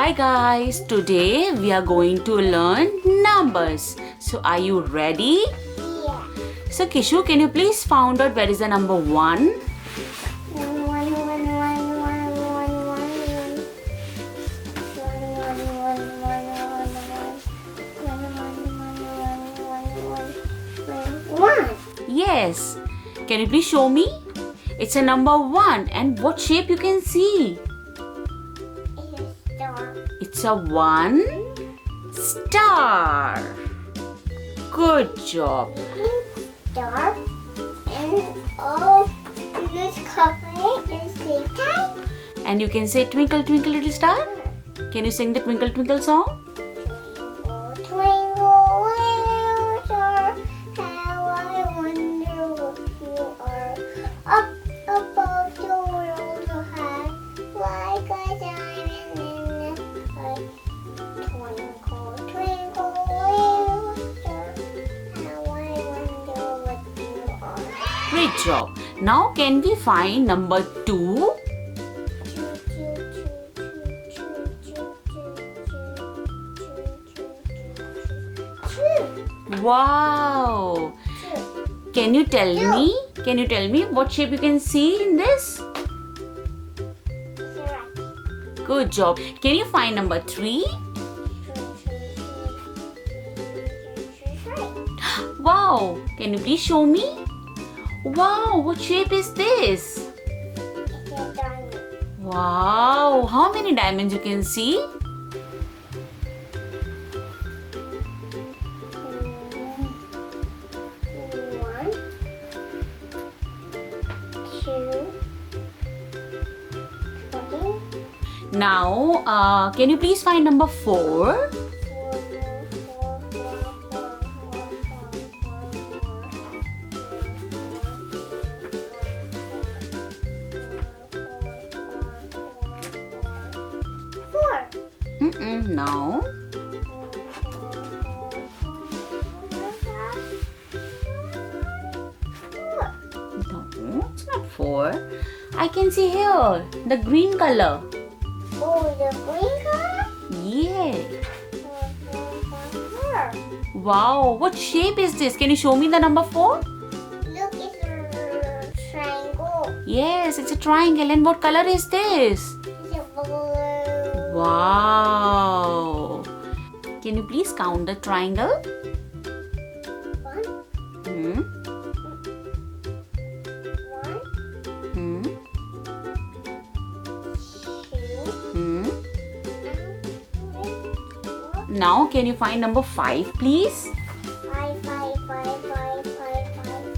Hi guys, today we are going to learn numbers. So are you ready? Yeah. So Kishu, can you please find out where is the number 1? Yes. Can you please show me? It's a number 1 and what shape you can see? It's a 1 star. Good job. Star and all this cover is the type. And you can say twinkle twinkle little star. Can you sing the twinkle twinkle song? Twinkle, little star, how I wonder what you are. Up above the world so high, like a diamond in the sky. Twinkle, twinkle, little star, how I wonder what you are. Great job. Now can we find number 2? Wow. Can you tell me what shape you can see in this? Good job. Can you find number 3? Wow. Can you please show me? Wow, what shape is this? Wow, how many diamonds you can see? Now, can you please find number 4? No. No, it's not 4. I can see here the green color. Oh, the green color? Yeah. Wow, what shape is this? Can you show me the number 4? Look, it's a triangle. Yes, it's a triangle. And what color is this? It's a blue. Wow. Can you please count the triangle? 1, Hmm. 1, Hmm. 2, Hmm. Now, can you find number 5, please? 5, 5, 5, 5, 5, 5,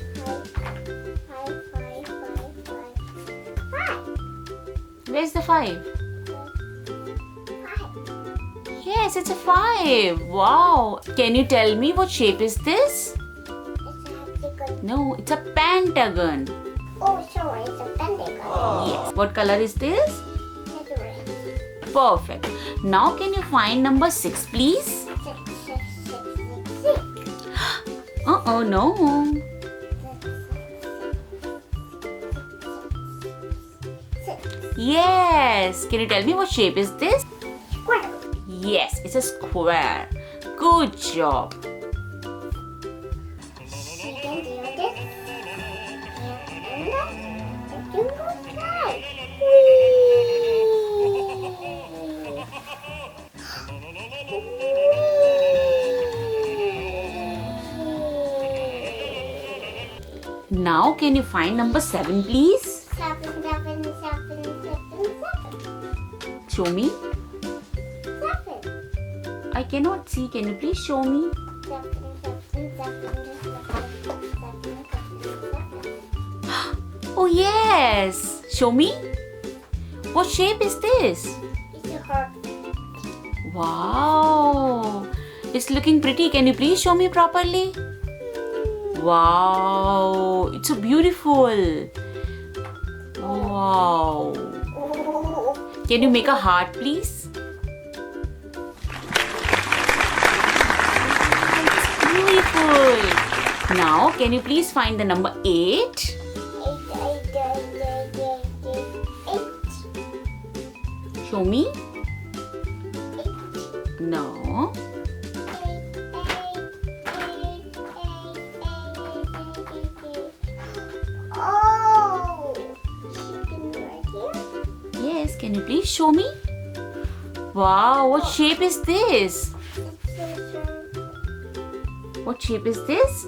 5, 5, 5, 5. Where's the 5? 5. Yes, it's a 5. Wow. Can you tell me what shape is this? It's a hexagon. No, it's a pentagon. Oh, sorry, it's a pentagon. Yes. What color is this? It's red. Perfect. Now, can you find number 6, please? 6, 6, 6, 6, 6. Oh, no. Yes. Can you tell me what shape is this? Square. Yes, it's a square. Good job. You can do this. And the jingle slide. Now, can you find number 7, please? 7, 7, 7, 7, 7. Show me. 7. I cannot see. Can you please show me? 7, 7, 7, 7. Oh, yes. Show me. What shape is this? It's a heart. Wow. It's looking pretty. Can you please show me properly? Wow. It's so beautiful. Wow. Oh. Can you make a heart, please? It's beautiful. Now, can you please find the number 8? 8. Show me. No. Oh, chicken right here. Yes, can you please show me? Wow, what shape is this? What shape is this?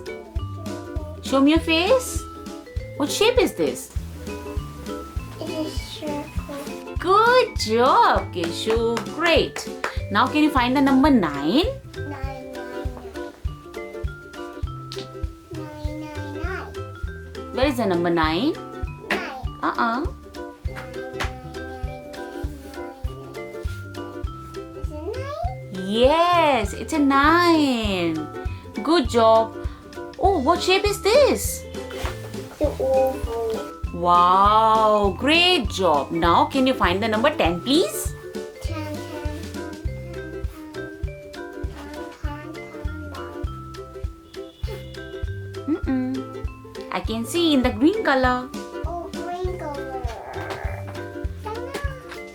Show me your face. What shape is this? It is circle. Good job, Keshu. Great. Now can you find the number 9? 9, 9, 9. Where is the number 9? 9. Uh-uh. Yes, it's a 9. Good job. Oh, what shape is this? The oval. Wow, great job. Now can you find the number 10, please? 10. I can see in the green color. Oh, green color.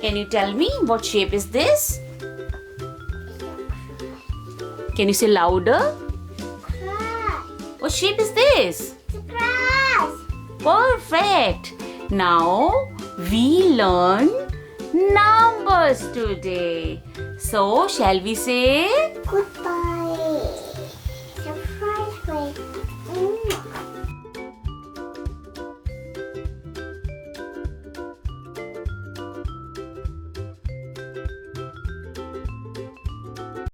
Can you tell me what shape is this? Can you say louder? Grass. What shape is this? It's a grass. Perfect. Now we learn numbers today. So shall we say Goodbye.